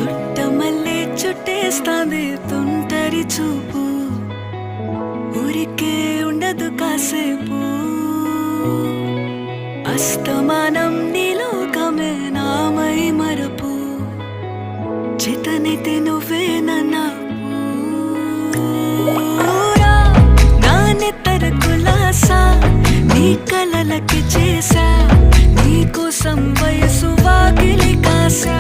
చుట్టమల్లే చుట్టేస్తాంది తుంటరి చూపు, ఊరికే ఉండదు కాసేపు. అస్తమానం నీలోకమే నామై మరపు, చేతనైతే నువ్వే నాకు. నా నెత్తర కులాసా నీ కలలకి చేసా, నీ కోసం వయసు వాకిలి కాసా.